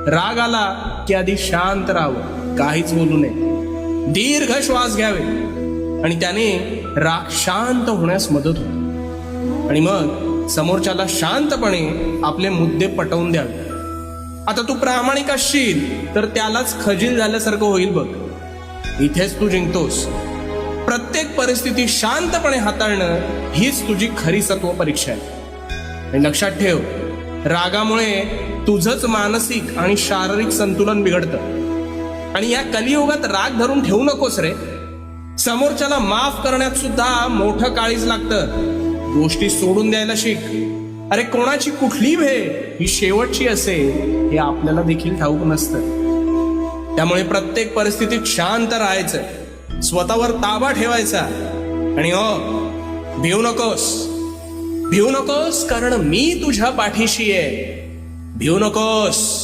राग आला की आधी शांत राहावं, काहीच बोलू नये, दीर्घ श्वास घ्यावे आणि त्याने राग शांत होण्यास मदत होते आणि मग समोरच्याला शांतपणे आपले मुद्दे पटवून द्यावे. आता तू प्रामाणिक असशील तर त्यालाच खजील झाल्यासारखं होईल बघ. इथेच तू जिंकतोस. प्रत्येक परिस्थिती शांतपणे हाताळणं हीच तुझी खरी सत्व परीक्षा आहे. आणि लक्षात ठेव, रागामुळे तुझंच मानसिक आणि शारीरिक संतुलन बिघडतं. आणि या कलियुगात राग धरून ठेवू नकोस रे. समोरच्याला माफ करण्यात सुद्धा मोठं काळीज लागतं. गोष्टी सोडून द्यायला शिक. अरे कोणाची कुठली भेट ही शेवटची असेल हे आपल्याला देखील ठाऊक नसतं. त्यामुळे प्रत्येक परिस्थितीत शांत राहायचं, स्वतःवर ताबा ठेवायचा आणि हो, भिवू नकोस, कारण मी तुझ्या पाठीशी आहे. भिवू नकोस.